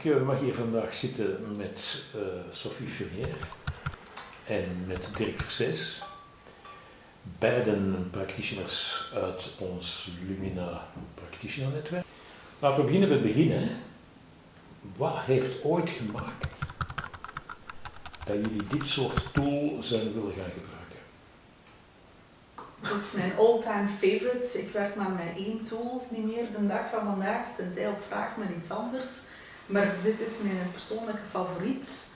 Ik mag hier vandaag zitten met Sophie Furnier en met Dirk Versees. Beiden practitioners uit ons Lumina Practitioner netwerk. Laten we beginnen bij het begin. Hè. Wat heeft ooit gemaakt dat jullie dit soort tool zijn willen gaan gebruiken? Dat is mijn all-time favorite. Ik werk maar met één tool, niet meer de dag van vandaag, tenzij op vraag met iets anders. Maar dit is mijn persoonlijke favoriet.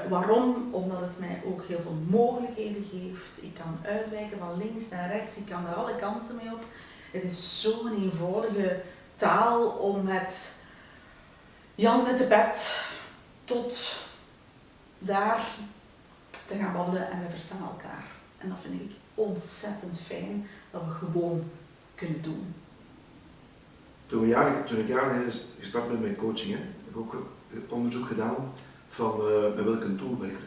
Waarom? Omdat het mij ook heel veel mogelijkheden geeft. Ik kan uitwijken van links naar rechts, ik kan er alle kanten mee op. Het is zo'n eenvoudige taal om met Jan met de pet tot daar te gaan wandelen en we verstaan elkaar. En dat vind ik ontzettend fijn dat we gewoon kunnen doen. Toen ik jaren geleden gestart ben met coaching, heb ik ook onderzoek gedaan van met welke tool werkte.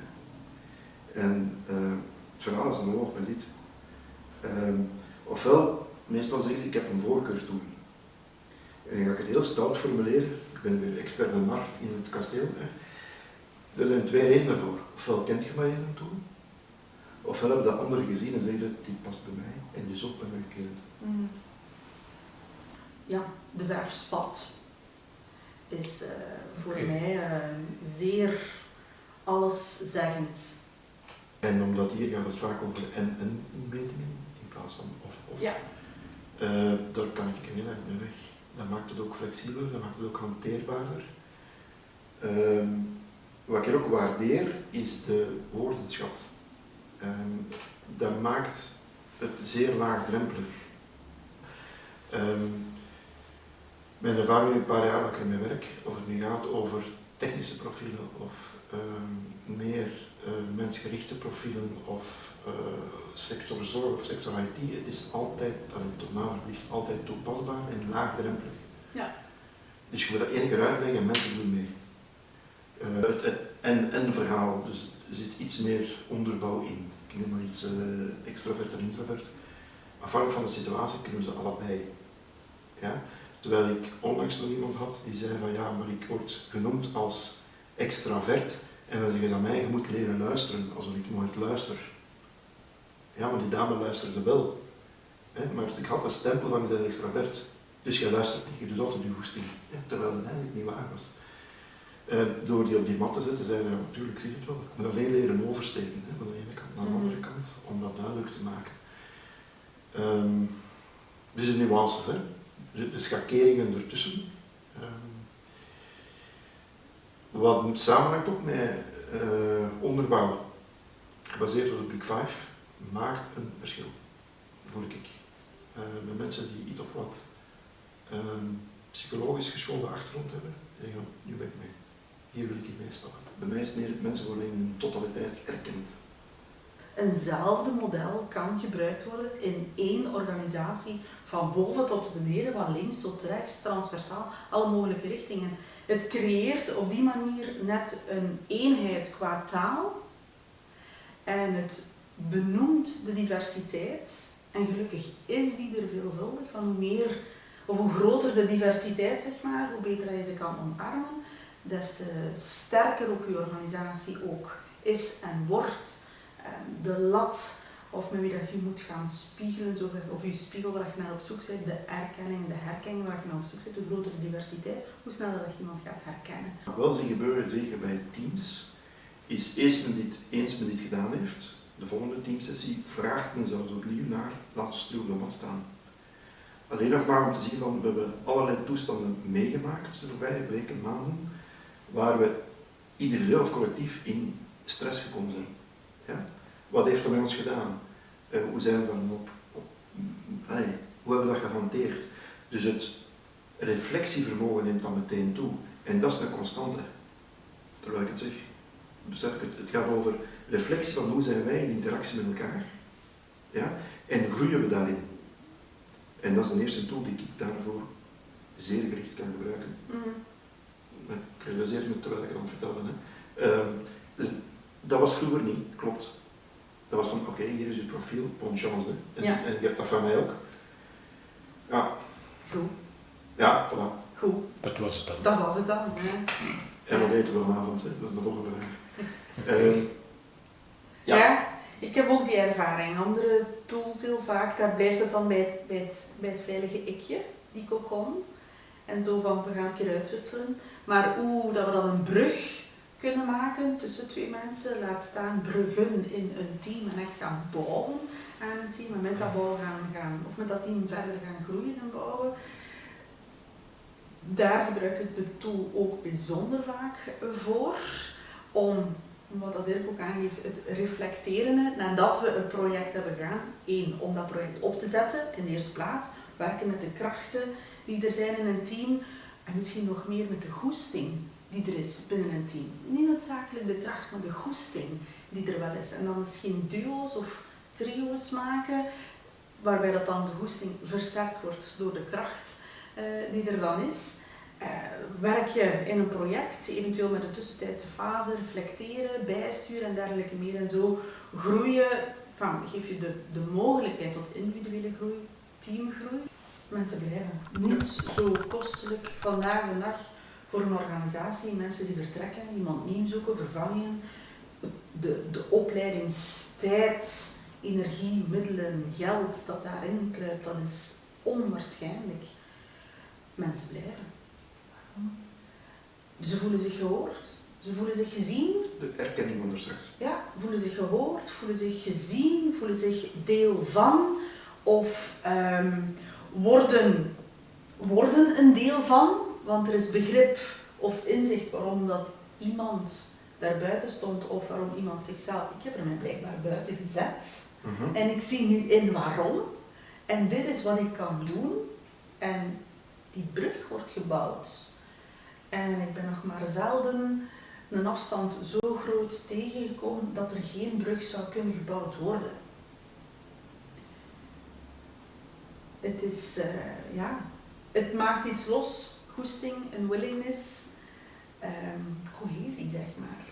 En het verhaal is dan ook met dit. Ofwel, meestal zeggen ze ik heb een voorkeurstoel. En dan ga ik het heel stout formuleren. Ik ben weer externe mar in het kasteel. Hè. Er zijn twee redenen voor. Ofwel kent je maar een tool, ofwel heb je dat andere gezien en zeg je die past bij mij en dus ook bij mijn cliënt. Ja, de verfspat is voor mij zeer alleszeggend. En omdat hier gaat het vaak over en inmetingen in plaats van of. Ja. Daar kan ik heel erg mee weg. Dat maakt het ook flexibeler, dat maakt het ook hanteerbaarder. Wat ik hier ook waardeer is de woordenschat. Dat maakt het zeer laagdrempelig. Mijn ervaring in een paar jaar dat ik ermee werk, of het nu gaat over technische profielen of meer mensgerichte profielen of sectorzorg of sector IT, het is altijd, dat in het nadruk ligt, altijd toepasbaar en laagdrempelig. Ja. Dus je moet dat één keer uitleggen en mensen doen mee. Het verhaal, dus er zit iets meer onderbouw in. Ik noem maar iets extrovert en introvert. Afhankelijk van de situatie kunnen ze allebei. Ja? Terwijl ik onlangs nog iemand had die zei van ja, maar ik word genoemd als extravert en dan zeggen ze aan mij, je moet leren luisteren, alsof ik nooit luister. Ja, maar die dame luisterde wel. Maar ik had een stempel van je bent extravert. Dus je luistert niet, je doet altijd je goesting. Ja, terwijl dat eigenlijk niet waar was. Door die op die mat te zetten, zei hij, ja, natuurlijk zie je het wel. Je moet alleen leren oversteken, van de ene kant naar de andere kant, om dat duidelijk te maken. Dus de nuances, hè. De schakeringen ertussen. Wat samenhangt ook met onderbouw, gebaseerd op de Big Five, maakt een verschil, voel ik. Met mensen die iets of wat psychologisch geschoolde achtergrond hebben, zeggen nu ben ik mee. Hier wil ik in meestappen. Bij mij is het meer, mensen worden in hun totaliteit erkend. Eenzelfde model kan gebruikt worden in één organisatie, van boven tot beneden, van links tot rechts, transversaal, alle mogelijke richtingen. Het creëert op die manier net een eenheid qua taal en het benoemt de diversiteit. En gelukkig is die er veelvuldig, van hoe meer of hoe groter de diversiteit, zeg maar, hoe beter je ze kan omarmen, des te sterker ook je organisatie ook is en wordt. De lat, of met wie dat je moet gaan spiegelen, of je spiegel waar je naar op zoek bent, de erkenning, de herkenning waar je naar op zoek bent, hoe groter de diversiteit, hoe sneller dat je iemand gaat herkennen. Wat wel zien gebeuren, zeker bij teams, is eens men dit gedaan heeft, de volgende teamsessie vraagt men zelfs opnieuw naar, laat ons terug op de mat staan. Alleen nog maar om te zien van, we hebben allerlei toestanden meegemaakt de voorbije weken, maanden, waar we individueel of collectief in stress gekomen zijn. Ja? Wat heeft dat met ons gedaan? Hoe zijn we dan hoe hebben we dat gehanteerd? Dus het reflectievermogen neemt dan meteen toe. En dat is een constante. Terwijl ik het zeg, besef ik het gaat over reflectie van hoe zijn wij in interactie met elkaar. Ja? En groeien we daarin. En dat is de eerste tool die ik daarvoor zeer gericht kan gebruiken. Ik realiseer me terwijl ik het aan het vertellen. Dus dat was vroeger niet, klopt. Dat was van, oké, hier is uw profiel, bonne chance. En je hebt dat van mij ook. Ja. Goed. Ja, voilà. Goed. Dat was het dan. Dat was het dan. Ja. En wat eten we vanavond? Hè? Dat is de volgende vraag. Ja, ik heb ook die ervaring. Andere tools heel vaak, daar blijft het dan bij het veilige ikje, die cocon. En zo van, we gaan het keer uitwisselen. Maar hoe dat we dan een brug kunnen maken tussen twee mensen, laat staan bruggen in een team en echt gaan bouwen aan een team. En met dat bouwen of met dat team verder gaan groeien en bouwen. Daar gebruik ik de tool ook bijzonder vaak voor, om, wat dat Dirk ook aangeeft, het reflecteren nadat we een project hebben gedaan. 1, om dat project op te zetten, in de eerste plaats, werken met de krachten die er zijn in een team en misschien nog meer met de goesting die er is binnen een team. Niet noodzakelijk de kracht, maar de goesting die er wel is. En dan misschien duo's of trio's maken, waarbij dat dan de goesting versterkt wordt door de kracht die er dan is. Werk je in een project, eventueel met een tussentijdse fase, reflecteren, bijsturen en dergelijke meer. En zo groeien, geef je de mogelijkheid tot individuele groei, teamgroei. Mensen blijven. Niets zo kostelijk vandaag de dag voor een organisatie. Mensen die vertrekken, iemand nieuw zoeken, vervangingen. De opleidingstijd, energie, middelen, geld dat daarin kruipt, dat is onwaarschijnlijk. Mensen blijven. Ze voelen zich gehoord, ze voelen zich gezien. De erkenning van er straks. Ja, voelen zich gehoord, voelen zich gezien, voelen zich deel van of worden een deel van, want er is begrip of inzicht waarom dat iemand daar buiten stond of waarom iemand zichzelf, ik heb er mij blijkbaar buiten gezet en ik zie nu in waarom en dit is wat ik kan doen en die brug wordt gebouwd. En ik ben nog maar zelden een afstand zo groot tegengekomen dat er geen brug zou kunnen gebouwd worden. Het is, het maakt iets los, goesting, een willingness, cohesie zeg maar.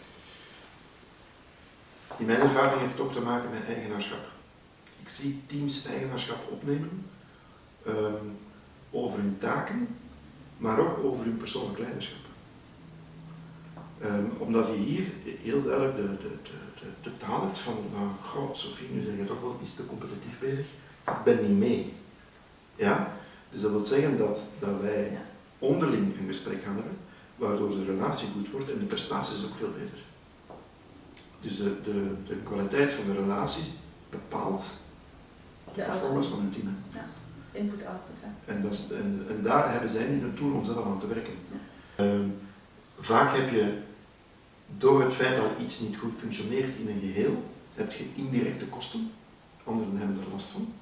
In mijn ervaring heeft het ook te maken met eigenaarschap. Ik zie teams eigenaarschap opnemen over hun taken, maar ook over hun persoonlijk leiderschap. Omdat je hier heel duidelijk de taal hebt van goh, Sophie, nu ben je toch wel iets te competitief bezig. Ik ben niet mee. Ja? Dus dat wil zeggen dat wij onderling een gesprek gaan hebben, waardoor de relatie goed wordt en de prestatie is ook veel beter. Dus de kwaliteit van de relatie bepaalt de performance van hun team. Ja, input-output. En daar hebben zij nu een tool om zelf aan te werken. Ja. Vaak heb je, door het feit dat iets niet goed functioneert in een geheel, heb je indirecte kosten. Anderen hebben er last van.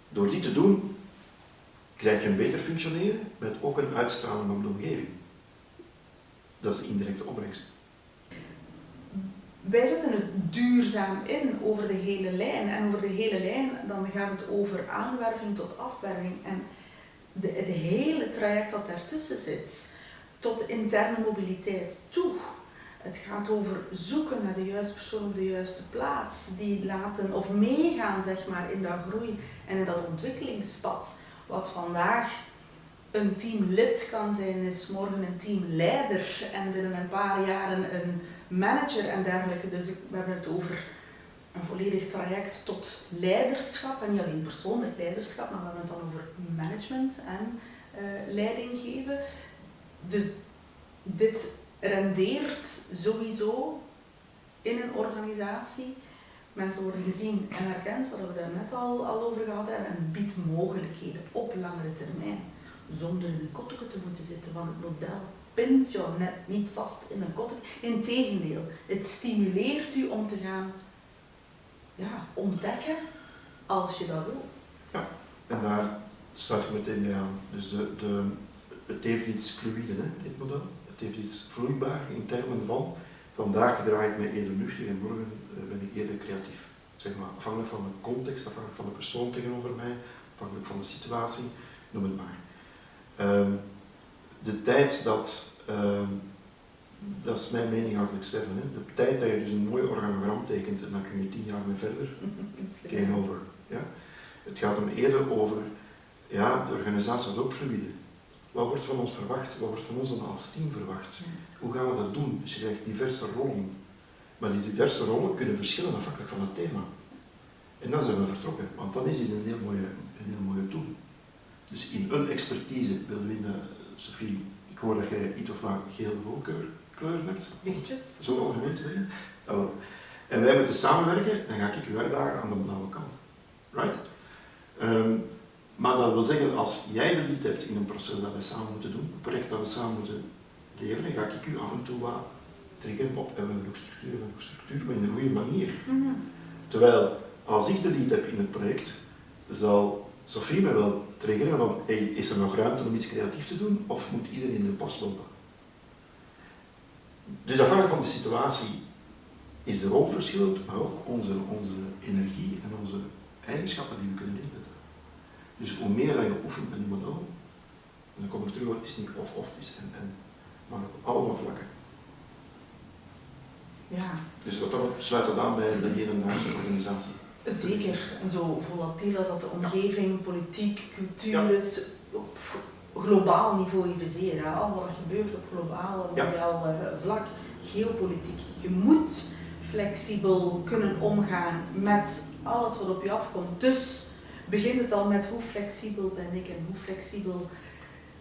Door die te doen, krijg je een beter functioneren met ook een uitstraling op de omgeving. Dat is de indirecte opbrengst. Wij zetten het duurzaam in over de hele lijn. En over de hele lijn, dan gaat het over aanwerving tot afwerving. En het hele traject dat daartussen zit, tot interne mobiliteit toe. Het gaat over zoeken naar de juiste persoon op de juiste plaats, die laten of meegaan zeg maar, in dat groei en in dat ontwikkelingspad. Wat vandaag een teamlid kan zijn, is morgen een teamleider en binnen een paar jaren een manager en dergelijke. Dus we hebben het over een volledig traject tot leiderschap en niet alleen persoonlijk leiderschap, maar we hebben het dan over management en leiding geven. Dus dit rendeert sowieso in een organisatie. Mensen worden gezien en herkend, wat we daar net al over gehad hebben, en biedt mogelijkheden op langere termijn, zonder in een kotteke te moeten zitten, want het model pint jou net niet vast in een kotteke. Integendeel, het stimuleert u om te gaan ontdekken als je dat wil. Ja, en daar sluit ik meteen mee aan. Dus het heeft iets fluïde, hè, dit model. Het heeft iets vloeibaar in termen van vandaag gedraag ik me eerder luchtig en morgen ben ik eerder creatief. Zeg maar, afhankelijk van de context, afhankelijk van de persoon tegenover mij, afhankelijk van de situatie, noem het maar. De tijd dat is mijn mening eigenlijk sterven. Hè. De tijd dat je dus een mooi organogram tekent en dan kun je 10 jaar mee verder, game over. Ja. Het gaat hem eerder over, de organisatie wordt ook fluïde. Wat wordt van ons verwacht? Wat wordt van ons dan als team verwacht? Ja. Hoe gaan we dat doen? Dus je krijgt diverse rollen. Maar die diverse rollen kunnen verschillen afhankelijk van het thema. En dan zijn we vertrokken, want dan is dit een heel mooie tool. Dus in een expertise willen we, Sophie, ik hoor dat jij iets of wat gele voorkeur hebt. Lichtjes. Zo algemeen te zeggen. En wij moeten samenwerken, dan ga ik u uitdagen aan de blauwe kant. Right? Maar dat wil zeggen, als jij de lead hebt in een proces dat wij samen moeten doen, een project dat we samen moeten leveren, ga ik u af en toe wat triggeren op, en we hebben nog structuur, maar in een goede manier. Terwijl, als ik de lead heb in het project, zal Sophie mij wel triggeren van, hey, is er nog ruimte om iets creatiefs te doen, of moet iedereen in de post lopen? Dus afhankelijk van de situatie is de rol verschillend, maar ook onze energie en onze eigenschappen die we kunnen inzetten. Dus hoe meer je oefent met die model, en dan kom ik terug, het is niet of het is en, maar op allemaal vlakken. Ja. Dus wat dat sluit dat aan bij de hedendaagse organisatie. Zeker. En zo volatiel als dat de omgeving, politiek, cultuur is, op globaal niveau evenzeer. Al wat er gebeurt op globaal mondiaal vlak, geopolitiek. Je moet flexibel kunnen omgaan met alles wat op je afkomt. Dus begint het al met hoe flexibel ben ik en hoe flexibel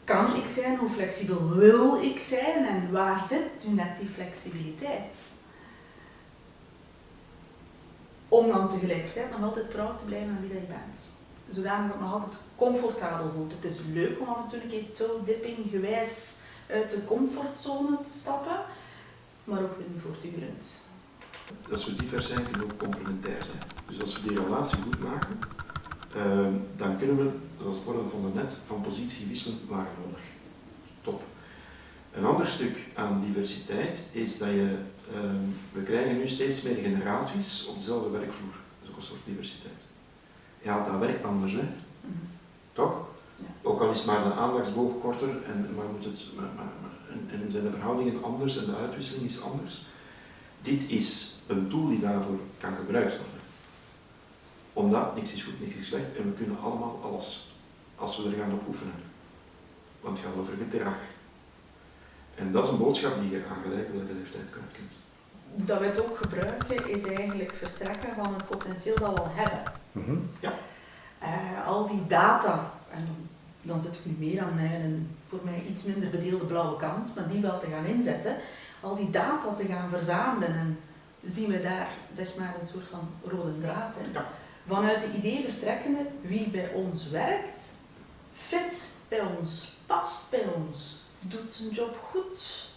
kan ik zijn, hoe flexibel wil ik zijn en waar zit nu net die flexibiliteit? Om dan tegelijkertijd nog altijd trouw te blijven aan wie dat je bent. Zodanig dat het nog altijd comfortabel voelt. Het is leuk om af en toe een keer toe-dipping gewijs uit de comfortzone te stappen, maar ook weer niet voortdurend. Als we divers zijn, kunnen we ook complementair zijn. Dus als we die relatie goed maken, dan kunnen we, zoals het worden van net, van positie wisselen waar nodig. Top. Een ander stuk aan diversiteit is dat we krijgen nu steeds meer generaties op dezelfde werkvloer. Dat is ook een soort diversiteit. Ja, dat werkt anders, hè? Toch? Ja. Ook al is maar de aandachtsboog korter en zijn de verhoudingen anders en de uitwisseling is anders. Dit is een tool die daarvoor kan gebruikt worden. Omdat niks is goed, niks is slecht en we kunnen allemaal alles als we er gaan op oefenen. Want het gaat over gedrag. En dat is een boodschap die je aan gelijke leeftijd kwijt kunt. Dat we het ook gebruiken is eigenlijk vertrekken van het potentieel dat we al hebben. Ja. Al die data, en dan zit ik nu meer aan een voor mij iets minder bedeelde blauwe kant, maar die wel te gaan inzetten, al die data te gaan verzamelen en zien we daar zeg maar een soort van rode draad in. Ja. Vanuit het idee vertrekkende wie bij ons werkt, fit bij ons, past bij ons, doet zijn job goed.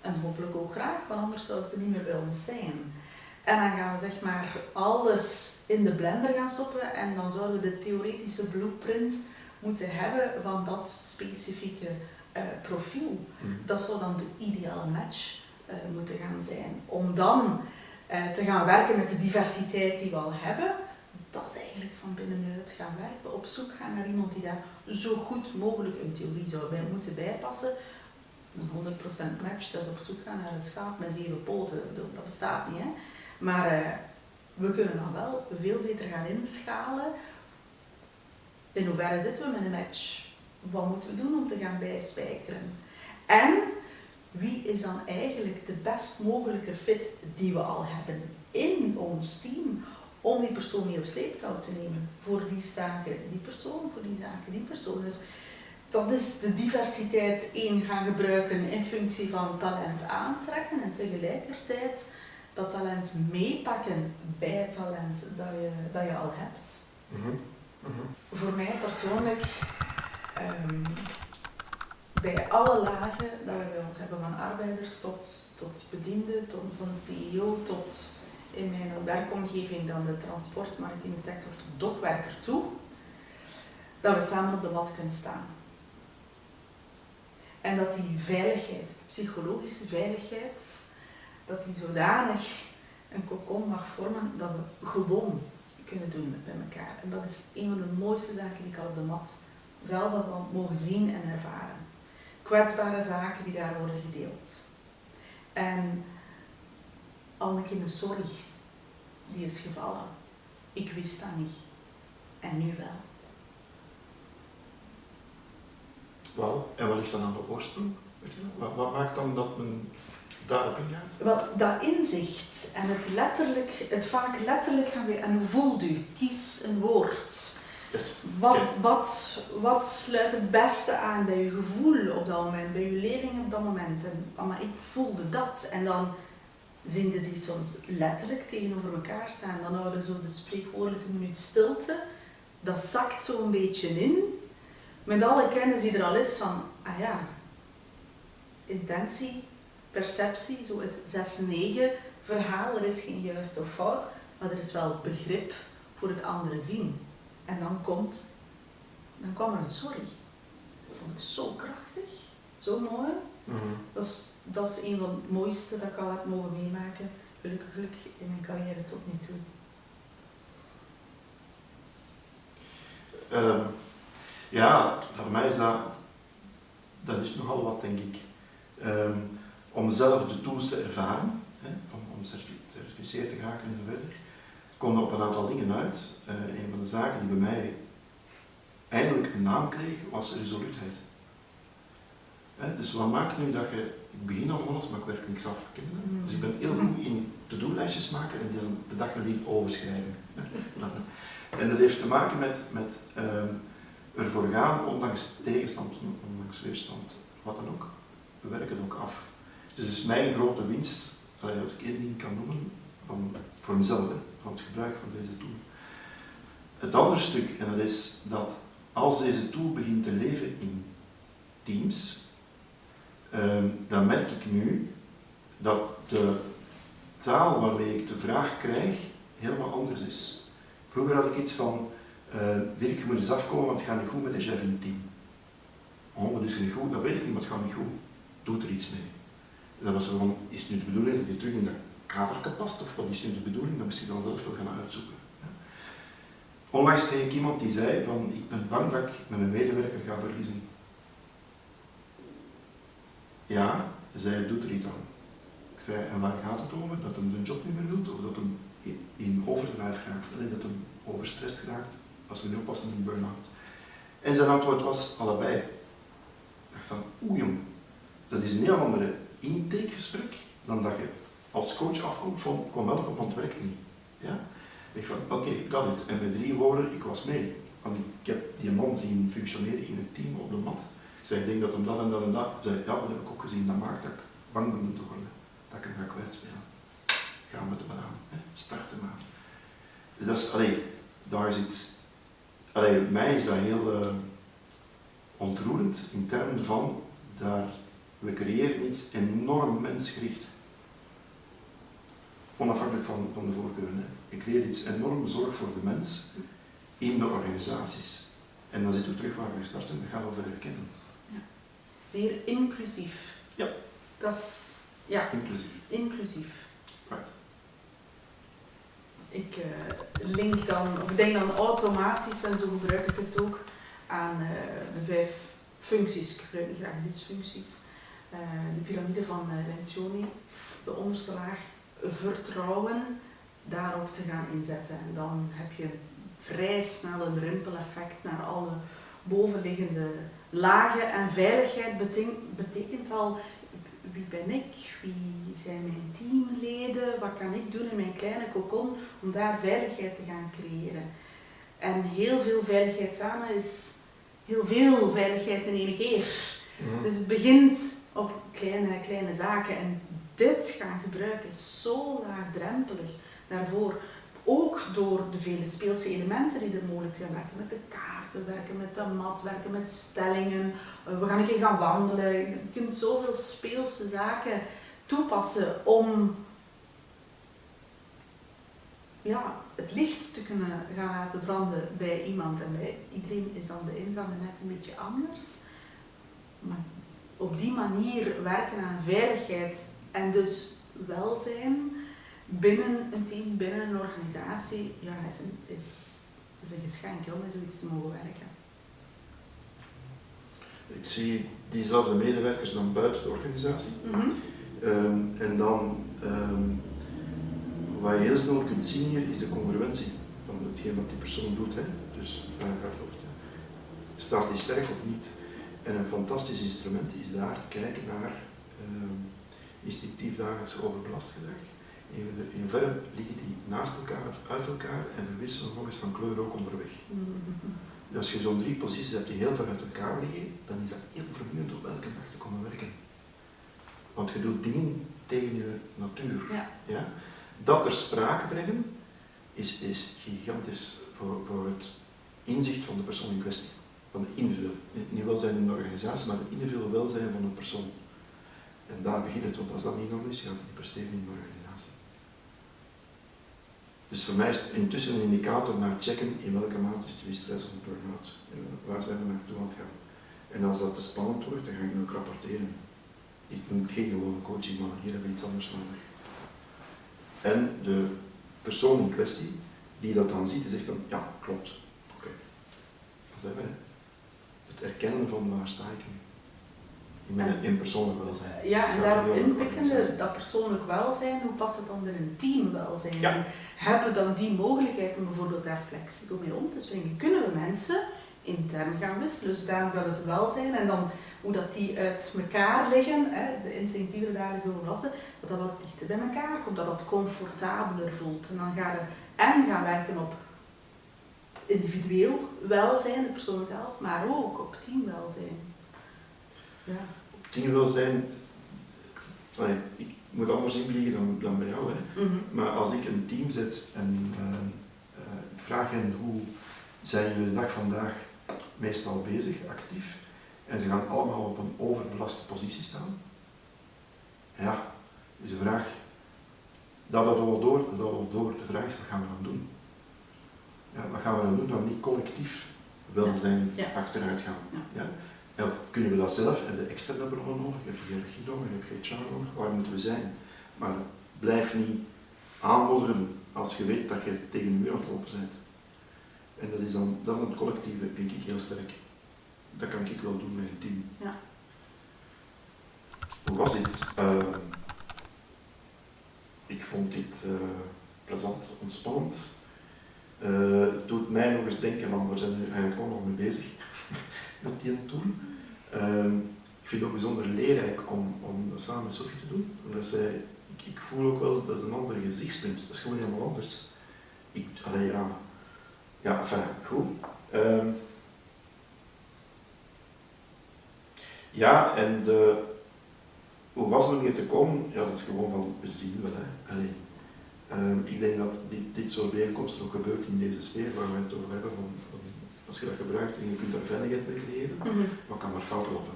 En hopelijk ook graag, want anders zouden ze niet meer bij ons zijn. En dan gaan we zeg maar alles in de blender gaan stoppen en dan zouden we de theoretische blueprint moeten hebben van dat specifieke profiel. Dat zou dan de ideale match moeten gaan zijn. Om dan te gaan werken met de diversiteit die we al hebben, dat is eigenlijk van binnenuit gaan werken. Op zoek gaan naar iemand die daar zo goed mogelijk in theorie zou bij moeten bijpassen. Een 100% match, dat is op zoek gaan naar een schaap met 7 poten. Dat bestaat niet, hè. Maar we kunnen dan wel veel beter gaan inschalen. In hoeverre zitten we met een match? Wat moeten we doen om te gaan bijspijkeren? En wie is dan eigenlijk de best mogelijke fit die we al hebben in ons team om die persoon mee op sleeptouw te nemen? Voor die zaken, die persoon, voor die zaken, die persoon. Dus dat is de diversiteit gaan gebruiken in functie van talent aantrekken en tegelijkertijd dat talent meepakken bij het talent dat je al hebt. Voor mij persoonlijk, bij alle lagen dat we bij ons hebben, van arbeiders tot bedienden, tot van CEO, tot in mijn werkomgeving dan de transport, maritieme sector, tot dokwerker toe, dat we samen op de mat kunnen staan. En dat die veiligheid, psychologische veiligheid, dat die zodanig een cocon mag vormen dat we gewoon kunnen doen bij elkaar. En dat is een van de mooiste zaken die ik al op de mat zelf heb mogen zien en ervaren. Kwetsbare zaken die daar worden gedeeld. En al een keer een sorry, die is gevallen. Ik wist dat niet. En nu wel. Wel, en wat ligt dan aan de oorsprong? Weet je dat? Wat maakt dan dat men daarop ingaat? Wel, dat inzicht en het vaak letterlijk gaan we, en hoe voelt u? Kies een woord. Yes. Wat sluit het beste aan bij je gevoel op dat moment, bij je leving op dat moment? En, maar ik voelde dat. En dan zien die soms letterlijk tegenover elkaar staan. Dan houden zo de spreekwoordelijke minuut stilte. Dat zakt zo een beetje in. Met alle kennis die er al is van, ah ja, intentie, perceptie, zo het 6-9 verhaal. Er is geen juist of fout, maar er is wel begrip voor het andere zien. En dan kwam er een sorry. Dat vond ik zo krachtig, zo mooi. Dat is een van het mooiste dat ik al heb mogen meemaken, gelukkig in mijn carrière tot nu toe. Ja, voor mij is dat is nogal wat, denk ik. Om zelf de tools te ervaren, om certificeerd te raken en zo verder, komen op een aantal dingen uit. Een van de zaken die bij mij eindelijk een naam kreeg, was resoluutheid. Dus wat maakt nu dat ik begin al van alles, maar ik werk niks af. Dus ik ben heel goed in to-do-lijstjes maken en die de dag nadien overschrijven. En dat heeft te maken met ervoor gaan, ondanks tegenstand, ondanks weerstand, wat dan ook. We werken het ook af. Dus het is mijn grote winst, als ik één ding kan noemen, voor mezelf, van het gebruik van deze tool. Het andere stuk, en dat is dat als deze tool begint te leven in teams, dan merk ik nu dat de taal waarmee ik de vraag krijg helemaal anders is. Vroeger had ik iets van, Dirk, je moet eens afkomen, want het gaat niet goed met de chef in het team. Oh, wat is er niet goed? Dat weet ik niet, maar het gaat niet goed. Doe er iets mee. En dat was zo van, is het nu de bedoeling dat je terug in dat kadertje past, of wat is nu de bedoeling? Dat moest je dan zelf wel gaan uitzoeken. Onlangs kreeg ik iemand die zei van, ik ben bang dat ik met een medewerker ga verliezen. Ja, zij doet er iets aan. Ik zei, en waar gaat het over? Dat hem de job niet meer doet, of dat hem in overdrive raakt, alleen dat hem overstrest raakt, als we niet oppassen in een burn-out. En zijn antwoord was allebei. Ik dacht van, oeh jong, dat is een heel andere intakegesprek dan dat je als coach afkomt van, kom wel op, want het werkt niet. Ja? Ik van, oké, ik kan het. En met 3 woorden, ik was mee. Want ik heb die man zien functioneren in het team op de mat. Ik zei, ik denk dat hem dat en dat en dat. Ik zei, ja, dat heb ik ook gezien. Dat maakt dat ik bang ben te worden. Dat ik hem ga kwijtspelen. Gaan we het maar aan. Starten maar. Dat is, daar is iets... mij is dat heel ontroerend in termen van, we creëren iets enorm mensgericht. Onafhankelijk van de voorkeuren. Je creëert iets enorm zorg voor de mens in de organisaties. En dan zitten we terug waar we gestart zijn, dat gaat over herkennen. Ja. Zeer inclusief. Ja. Dat is... Ja. Inclusief. Right. Ik denk dan automatisch, en zo gebruik ik het ook, aan de 5 functies. Ik gebruik niet graag dysfuncties. De piramide van Lencioni, de onderste laag, vertrouwen, daarop te gaan inzetten. En dan heb je vrij snel een rimpeleffect naar alle bovenliggende lagen. En veiligheid betekent al, wie ben ik, wie zijn mijn teamleden, wat kan ik doen in mijn kleine cocon om daar veiligheid te gaan creëren. En heel veel veiligheid samen is heel veel veiligheid in één keer. Dus het begint op kleine zaken en dit gaan gebruiken is zo laagdrempelig daarvoor. Ook door de vele speelse elementen die er mogelijk zijn. Werken met de kaarten, werken met de mat, werken met stellingen. We gaan een keer gaan wandelen. Je kunt zoveel speelse zaken toepassen om het licht te kunnen gaan laten branden bij iemand. En bij iedereen is dan de ingang net een beetje anders. Maar op die manier werken aan veiligheid en dus welzijn binnen een team, binnen een organisatie, is een geschenk om met zoiets te mogen werken. Ik zie diezelfde medewerkers dan buiten de organisatie. En dan, wat je heel snel kunt zien hier, is de congruentie van hetgeen wat die persoon doet. Hè. Dus staat die sterk of niet? En een fantastisch instrument is daar te kijken naar instinctief dagelijks overbelast gedrag. In hoeverre liggen die naast elkaar of uit elkaar en verwisselen nog eens van kleur ook onderweg. Dus als je zo'n 3 posities hebt die heel ver uit elkaar liggen, dan is dat heel vermoeiend op elke dag te komen werken. Want je doet dingen tegen je natuur. Ja. Ja? Dat ter sprake brengen is gigantisch voor het inzicht van de persoon in kwestie. Van de individueel. Niet welzijn in de organisatie, maar het individueel welzijn van een persoon. En daar begint het, want als dat niet nog is, gaat het niet presteren in de organisatie. Dus voor mij is het intussen een indicator naar checken in welke mate zit je stress of een burn-out. Waar zijn we naartoe aan het gaan? En als dat te spannend wordt, dan ga ik nu ook rapporteren. Ik moet geen gewone coaching, maar hier hebben we iets anders nodig. En de persoon in kwestie, die dat dan ziet, die zegt dan, ja, klopt. Oké. Dat zijn wij. Het erkennen van waar sta ik nu. In persoonlijk welzijn. Ja, en daarop inpikkende, dat persoonlijk welzijn, hoe past het dan binnen teamwelzijn? Ja. En hebben we dan die mogelijkheid om bijvoorbeeld daar flexibel mee om te springen? Kunnen we mensen intern gaan wisselen, zodanig dat het welzijn en dan hoe dat die uit elkaar liggen, de instinctieve dagelijks overbelasten, dat dat wat dichter bij elkaar komt, dat dat comfortabeler voelt. En dan ga je gaan werken op individueel welzijn, de persoon zelf, maar ook op teamwelzijn. Ja. Op teamwelzijn, ik moet anders invliegen dan bij jou, hè. Maar als ik een team zet en ik vraag hen hoe zijn jullie de dag vandaag meestal bezig, actief, en ze gaan allemaal op een overbelaste positie staan. Ja, dus de vraag, dat wel door. De vraag is, wat gaan we dan doen? Ja, wat gaan we dan doen dat we niet collectief welzijn achteruit gaan? Ja? Of kunnen we dat zelf? Hebben we externe bronnen nodig? Heb je hiërarchie nodig? Heb je HR nodig? Waar moeten we zijn? Maar blijf niet aanmodderen als je weet dat je tegen de muur aan het lopen bent. En dat is dan het collectieve, vind ik heel sterk. Dat kan ik wel doen met een team. Ja. Hoe was dit? Ik vond dit plezant, ontspannend. Het doet mij nog eens denken van, we zijn er eigenlijk ook nog mee bezig met die tool. Ik vind het ook bijzonder leerrijk om dat samen met Sophie te doen. Omdat ik voel ook wel, dat is een ander gezichtspunt. Dat is gewoon helemaal anders. Goed. Hoe was het om hier te komen? Ja, dat is gewoon van, we zien wel. Ik denk dat dit soort bijeenkomsten ook gebeurt in deze sfeer waar we het over hebben. Van, als je dat gebruikt en je kunt daar veiligheid mee creëren, wat kan maar fout lopen?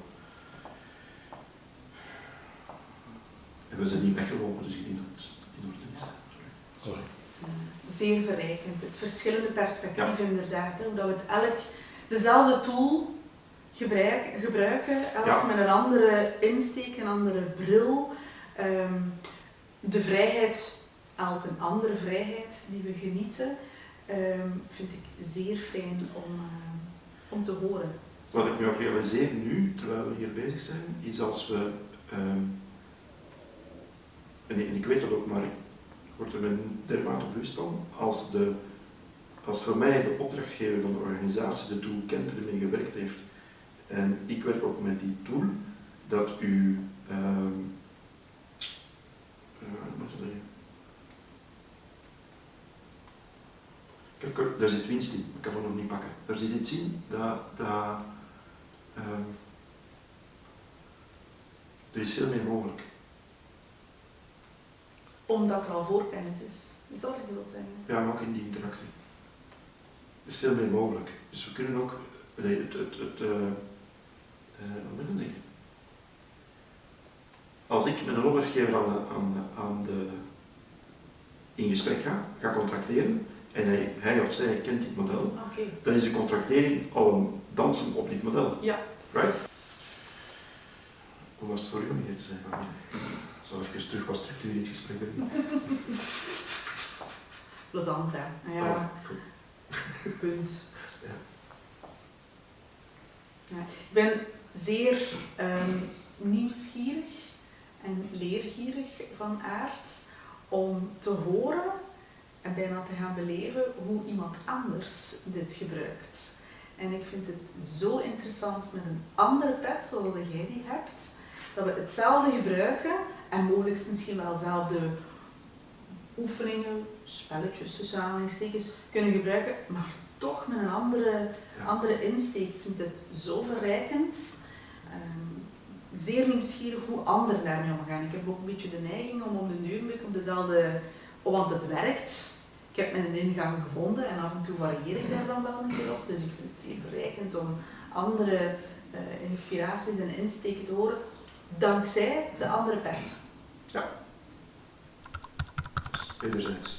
En we zijn niet weggelopen, dus ik denk dat het in orde is. Sorry. Zeer verrijkend. Het verschillende perspectieven inderdaad. Hoe dat we het elk dezelfde tool gebruiken, elk met een andere insteek, een andere bril. De vrijheid, elk een andere vrijheid die we genieten, vind ik zeer fijn om te horen. Wat ik me ook realiseer nu, terwijl we hier bezig zijn, is als we, en ik weet dat ook, maar ik word er dermate bewust van, als voor mij de opdrachtgever van de organisatie de tool kent, ermee gewerkt heeft, en ik werk ook met die tool, dat u, kijk, daar zit winst in, ik kan het nog niet pakken. Daar zit iets in er is veel meer mogelijk. Omdat er al voorkennis is. Is dat wat je wilt zeggen? Ja, maar ook in die interactie. Er is veel meer mogelijk. Dus we kunnen ook als ik met een opdrachtgever in gesprek ga contracteren, en hij of zij kent dit model, dan is de contractering al een dansen op dit model. Ja. Right? Hoe was het voor u om hier te zijn? Ik zal even terug wat structuur in het gesprek brengen. Plezant, hè? Ja. Goed. Punt. Ja. Ja. Ik ben zeer nieuwsgierig en leergierig van aard om te horen en bijna te gaan beleven hoe iemand anders dit gebruikt. En ik vind het zo interessant met een andere pet, zoals jij die hebt, dat we hetzelfde gebruiken en mogelijk misschien wel dezelfde oefeningen, spelletjes tussen aanhalingstekens kunnen gebruiken, maar toch met een andere insteek. Ik vind het zo verrijkend. Zeer nieuwsgierig hoe anderen daarmee omgaan. Ik heb ook een beetje de neiging om de duur een beetje op dezelfde, want het werkt. Ik heb mijn ingang gevonden en af en toe varieer ik daar dan wel een keer op. Dus ik vind het zeer verrijkend om andere inspiraties en insteken te horen, dankzij de andere pet. Ja. Dus wederzijds.